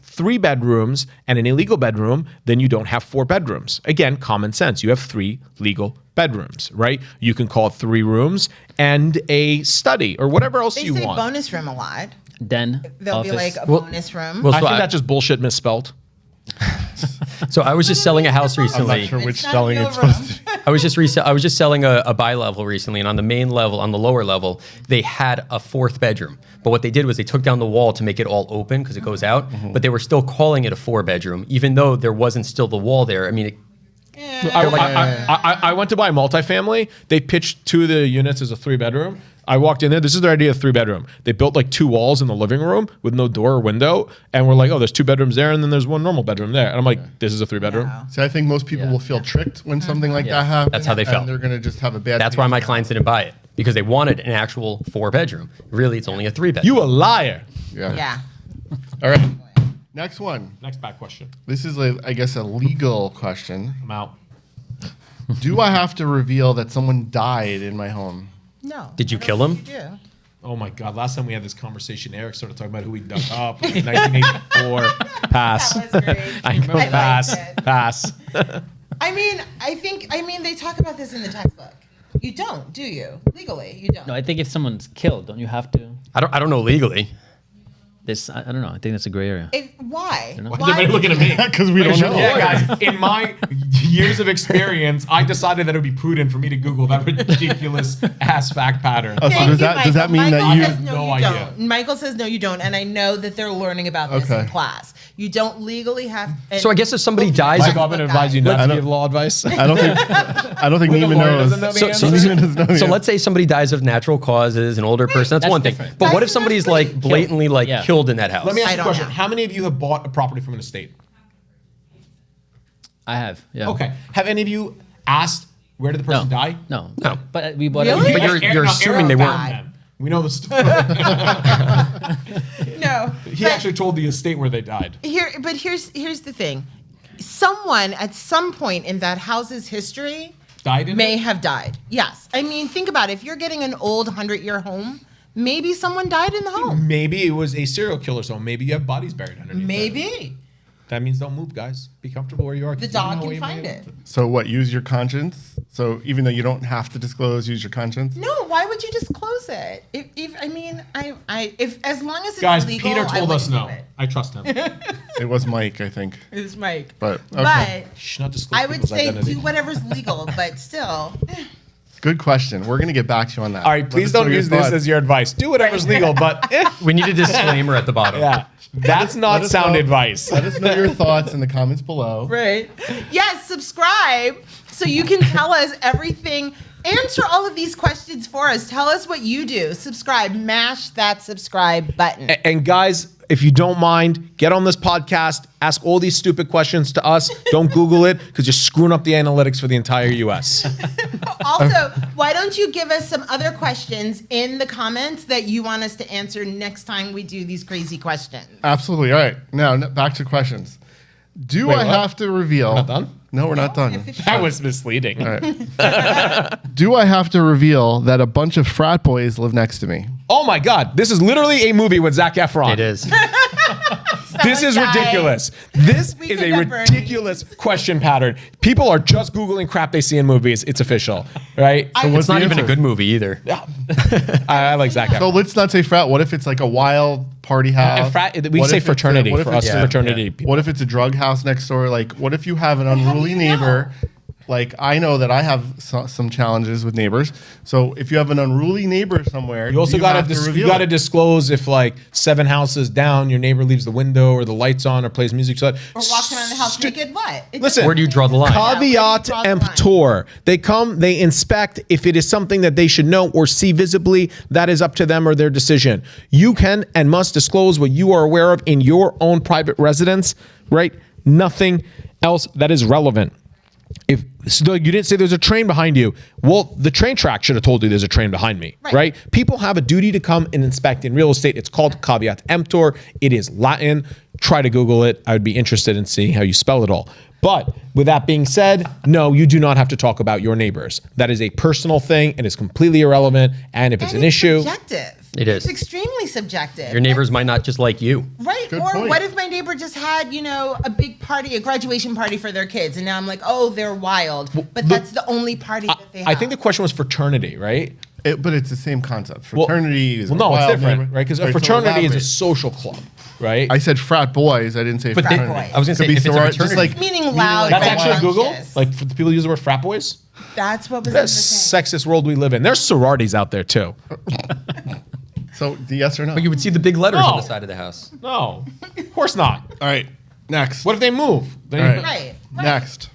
3 bedrooms and an illegal bedroom, then you don't have 4 bedrooms. Again, common sense. You have 3 legal bedrooms, right? You can call it 3 rooms and a study or whatever else They you say want. bonus room a lot. Den. There'll be office. like a bonus room. well, I so think that's just bullshit misspelled. So I was just selling a house I'm recently. not sure which It's not spelling a it's real supposed to be. I was just selling a bi-level recently, and on the main level, on the lower level, they had a 4th bedroom. But what they did was they took down the wall to make it all open because it goes out. But they were still calling it a 4-bedroom, even though there wasn't still the wall there. I mean, I went to buy a multifamily. They pitched 2 of the units as a 3-bedroom. I walked in there. This is their idea of 3-bedroom. They built like 2 walls in the living room with no door or window. And we're like, oh, there's 2 bedrooms there. And then there's 1 normal bedroom there. And I'm like, this is a 3-bedroom. No. See, I think most people will feel tricked when something like that happens. That's how they felt. And they're going to just have a bad that's why my clients didn't buy it because they wanted an actual 4-bedroom. Really, it's only a 3-bedroom. You a liar. Yeah. All right. Next one. Next back question. This is, I guess, a legal question. I'm out. Do I have to reveal that someone died in my home? Did No. you I don't kill think him? you do. Oh my God. Last time we had this conversation, Eric started talking about who he dug up in 1984. Pass. That was great. I go liked pass. it. Pass. I mean, they talk about this in the textbook. You don't, do you? Legally, you don't. No, I think if someone's killed, don't you have to? I don't know legally. I don't know. I think that's a gray area. Why? know. Why is everybody looking at me? Because we don't know. Yeah, guys. In my years of experience, I decided that it would be prudent for me to Google that ridiculous ass fact pattern. Oh, so Thank does you, that that mean Michael that you? says No you idea. don't. Michael says no, you don't, and I know that they're learning about this Okay. in class. You don't legally have. So I guess if somebody dies, Michael, I'm going to advise you not I to don't- give law advice. I don't think When the Nima lawyer knows. doesn't know the So- answer. so- Nima doesn't know So yet. let's say somebody dies of natural causes, an older person. That's That's one thing. different. But what if That's somebody's different. like blatantly like Yeah. killed in that house? Let me ask I you a don't question. know. How many of you have bought a property from an estate? I have. Yeah. Okay. Have any of you asked where did the No. person die? No. No. But we bought Really? it. But you're No, assuming they Eric weren't. found them. We know the story. No. He but actually told the estate where they died. here's the thing. Someone at some point in that house's history Died in may it? have died. Yes. I mean, think about it. If you're getting an old 100-year home, maybe someone died in the home. Maybe it was a serial killer's home. Maybe you have bodies buried underneath. Maybe. That means don't move, guys. Be comfortable where you are. The 'cause you don't dog know where can you find may- it. So what? Use your conscience. So even though you don't have to disclose, use your conscience. No, why would you disclose it? If as long as it's Guys, legal, Peter I told us wouldn't no. do it. I trust him. It was Mike, I think. It was Mike. But okay. Shh, not disclose I would people's say identity. do whatever's legal, but still. Good question. We're gonna get back to you on that. All right, Let please us know don't your use this thoughts. as your advice. Do whatever's legal, but We need a disclaimer at the bottom. yeah, that's Let not us sound know- advice. Let us know your thoughts in the comments below. Right. Yes, subscribe so you can tell us everything. Answer all of these questions for us. Tell us what you do. Subscribe. Mash that subscribe button. And guys, if you don't mind, get on this podcast, ask all these stupid questions to us. Don't Google it because you're screwing up the analytics for the entire U.S. Also, why don't you give us some other questions in the comments that you want us to answer next time we do these crazy questions? Absolutely. All right. Now back to questions. Do Wait, I what? have to reveal? Not done? No, we're not done. That was misleading. All right. Do I have to reveal that a bunch of frat boys live next to me? Oh my God, this is literally a movie with Zac Efron. It is. This is Someone died. ridiculous. This We is could a have Bernie. ridiculous question pattern. People are just Googling crap they see in movies. It's official, right? what's It's not the even a answer? good movie either. I like Zac So Efron. let's not say frat. What if it's like a wild party house? We What say if it's fraternity what if for it's us a- fraternity people. What if it's a drug house next door? Like, what if you have an unruly neighbor? Like I know that I have some challenges with neighbors. So if you have an unruly neighbor somewhere, You also got have to reveal you got to it. disclose if like 7 houses down, your neighbor leaves the window or the lights on or plays music. So Or walks around the house naked. What? It Listen, doesn't Where do you draw the line? Yeah, where do you caveat draw the line? emptor. They come, they inspect. If it is something that they should know or see visibly, that is up to them or their decision. You can and must disclose what you are aware of in your own private residence, right? Nothing else that is relevant. If so you didn't say there's a train behind you, well, the train track should have told you there's a train behind me, right? People have a duty to come and inspect in real estate. It's called caveat emptor. It is Latin. Try to Google it. I would be interested in seeing how you spell it all. But with that being said, no, you do not have to talk about your neighbors. That is a personal thing. It is completely irrelevant. And if it's an issue, subjective. It is. It's extremely subjective. Your neighbors might not just like you. Right. Good Or point. what if my neighbor just had, a big party, a graduation party for their kids, and now I'm like, oh, they're wild. But that's the only party that they have. I think the question was fraternity, right? But it's the same concept. Fraternity is Well, no, it's wild different, neighbor- right? Because a Right, so fraternity is a elaborate. social club, right? I said frat boys. I didn't say But fraternity. boys. I was going to Could say, be if it's a sorority, just fraternity, like Meaning loud. That's and actually Google. rambunctious. Like for the people use the word frat boys. That's what was That in the thing. sexist world we live in. There's sororities out there too. so. The yes or no? but you would see the big letters on No. the side of the house. No, of course not. All right. Next. What if they move? Then All you- right. Right. Next.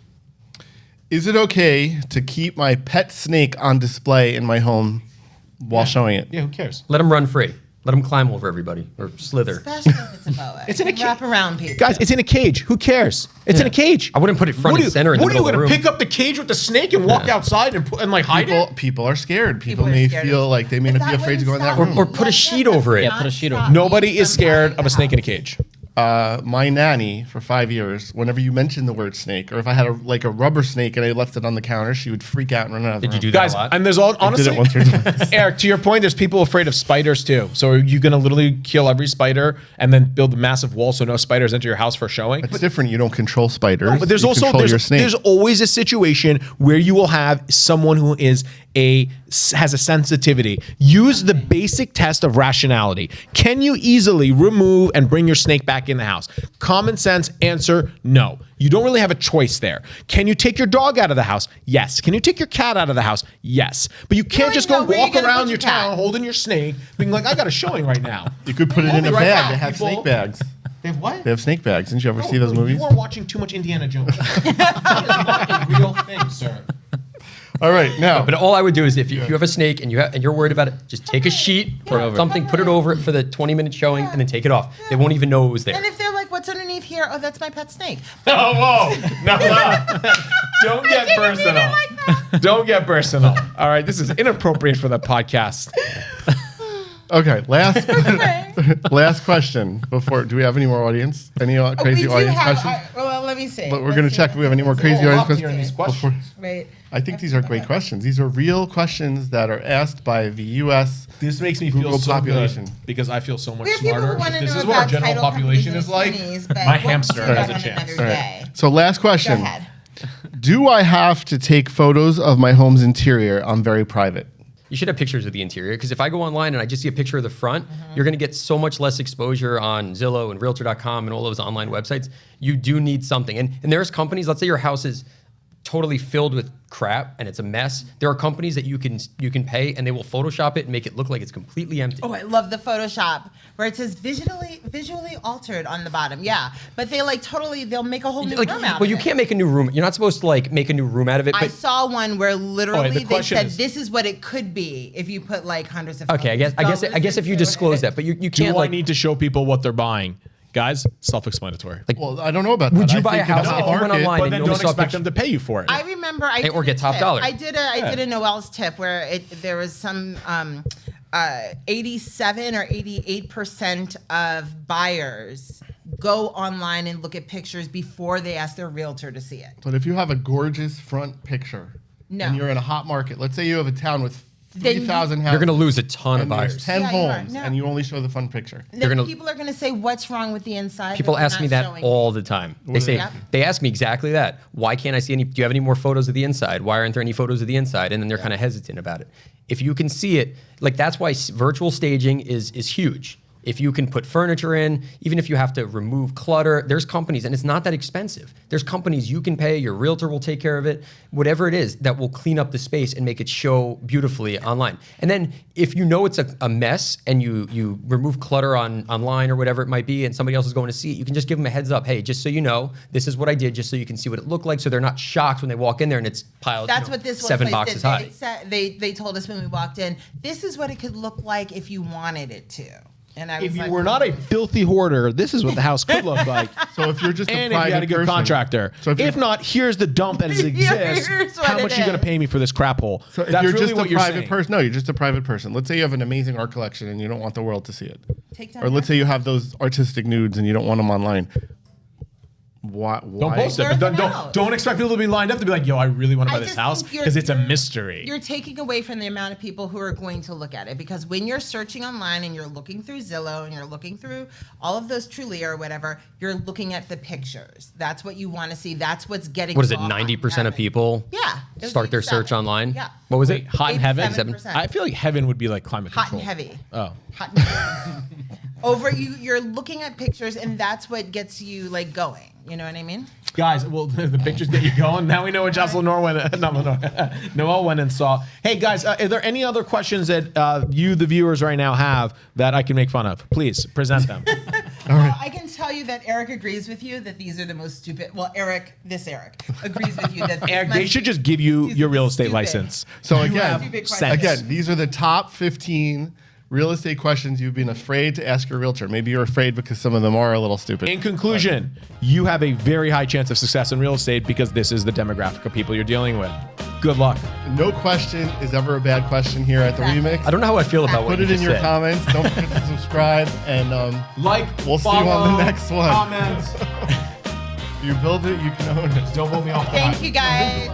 Is it okay to keep my pet snake on display in my home while showing it? Yeah, who cares? Let them run free. Let them climb over everybody or slither. Especially if it's a boa. It's in a You can wrap around people. Guys, it's in a cage. Who cares? It's in a cage. I wouldn't put it front What and center in the What are you middle of the going to room. pick up the cage with the snake and walk outside and like hide it? People are scared. People are may scared. feel like they may But not be that afraid to go in that wouldn't room. stop Or put a me. sheet over it. Yeah, put a sheet over it. Stop me Nobody is from scared buying of the a snake in a house. cage. My nanny for 5 years, whenever you mentioned the word snake, or if I had a rubber snake and I left it on the counter, she would freak out and run out of the Did you room. do that Guys, a lot? and there's all I did honestly, it once or twice. Eric, to your point, there's people afraid of spiders too. So are you going to literally kill every spider and then build a massive wall so no spiders enter your house for showing? It's different. You don't control spiders. But there's you also control your there's, snake. there's always a situation where you will have someone who has a sensitivity. Use the basic test of rationality. Can you easily remove and bring your snake back in the house? Common sense answer, no. You don't really have a choice there. Can you take your dog out of the house? Yes. Can you take your cat out of the house? Yes. But you can't don't just even go know where you're walk gonna around put your your cat. town holding your snake, being like, I got a showing right now. You could put it We'll in be a right bag. back, They have people. snake bags. They have what? They have snake bags. Didn't you ever see those movies? You are watching too much Indiana Jones. That is not a real thing, sir. All right, now. But all I would do is if you have a snake and you're worried about it, just take a sheet or something, put it over it for the 20-minute showing, and then take it off. They won't even know it was there. And if they're like, what's underneath here? Oh, that's my pet snake. Oh, whoa. No, don't get personal. Don't get personal. All right, this is inappropriate for the podcast. Okay, last question. Do we have any more audience? Any crazy audience questions? Well, let me see. But we're going to check if we have any more crazy Hold audience up here in questions. these questions. Right. I think these are great questions. These are real questions that are asked by the U.S. This makes me Google feel so population. good because I feel so much We have people smarter. who want to If this know is what our about general title population is like, companies, but my we'll hamster do that has a on chance. another day. So last Go question. ahead. Do I have to take photos of my home's interior? I'm very private. You should have pictures of the interior because if I go online and I just see a picture of the front, you're going to get so much less exposure on Zillow and Realtor.com and all those online websites. You do need something. And there's companies, let's say your house is totally filled with crap and it's a mess. There are companies that you can pay and they will Photoshop it and make it look like it's completely empty. Oh, I love the Photoshop where it says visually altered on the bottom. Yeah, but they'll make a whole new room out Well, you of it. can't make a new room. You're not supposed to make a new room out of it. I But saw one where literally the they question said is- this is what it could be if you put hundreds of. okay, I guess if you disclose that, but you Do can't I need to show people what they're buying? Guys, self-explanatory. Well, I don't know about that. Would you I buy a think in house hot if you went market- online But and then you only don't saw a expect picture? them to pay you for it. I remember I Or did get a top tip. dollar. I did a Noelle's tip where there was some 87 or 88% of buyers go online and look at pictures before they ask their realtor to see it. But if you have a gorgeous front picture No. and you're in a hot market, let's say you have a town with Then 3,000 houses. You're going to lose a ton of and there's buyers. 10 Yeah, you are. homes No. and you only show the front picture. Then gonna- people are going to say, "What's wrong with the inside?" People that they're ask me not that showing all the time. They say Yep. they ask me exactly that. Why can't I see any? Do you have any more photos of the inside? Why aren't there any photos of the inside? And then they're kind of hesitant about it. If you can see it, that's why virtual staging is huge. if you can put furniture in, even if you have to remove clutter, there's companies, and it's not that expensive. There's companies you can pay, your realtor will take care of it, whatever it is that will clean up the space and make it show beautifully online. And then if you know it's a mess and you remove clutter online or whatever it might be, and somebody else is going to see it, you can just give them a heads up. Hey, just so you know, this is what I did, just so you can see what it looked like, so they're not shocked when they walk in there and it's piled. That's what this one 7 place boxes did. high. They told us when we walked in, this is what it could look like if you wanted it to. And I was If you like, were not a filthy hoarder, this is what the house could look like. So if you're just a And if private you had a good person, contractor. So if not, here's the dump as it exists. Here's what How it much are you going is. to pay me for this crap hole? So if That's you're really just what a you're private saying. person, no, you're just a private person. Let's say you have an amazing art collection and you don't want the world to see it. Take down Or let's your- say you have those artistic nudes and you don't want them online. Why? Don't post it. Blur But them out. don't expect people to be lined up to be like, yo, I really want to buy I this just house think because it's a you're- mystery. You're taking away from the amount of people who are going to look at it, because when you're searching online and you're looking through Zillow and you're looking through all of those Trulia or whatever, you're looking at the pictures. That's what you want to see. That's what's getting. What is it? raw, 90% of heavy. people Yeah. It was start their 87. search online. Yeah. What was it? Wait, hot and heaven? 87%. I feel like heaven would be like climate Hot control. and heavy. Oh. Hot and heavy. You're looking at pictures, and that's what gets you like going. You know what I mean? Guys, well, the pictures get you going. Now we know what Jocelyn Noelle went and saw. Hey, guys, are there any other questions that you, the viewers, right now have that I can make fun of? Please present them. Well, I can tell you that Eric agrees with you that these are the most stupid. Well, Eric agrees with you that this Eric, must they should be- just give you these your are real estate stupid. license. So You again, have Stupid sense. questions. Again, these are the top 15 real estate questions you've been afraid to ask your realtor. Maybe you're afraid because some of them are a little stupid. In conclusion, you have a very high chance of success in real estate because this is the demographic of people you're dealing with. Good luck. No question is ever a bad question here at the Exactly. Remix. I don't know how I feel about what Put you it in just your said. comments. Don't forget to subscribe. And Like, we'll see you on the next one. Comment. If you build it, you can own it. Don't pull me off the Thank mic. you guys.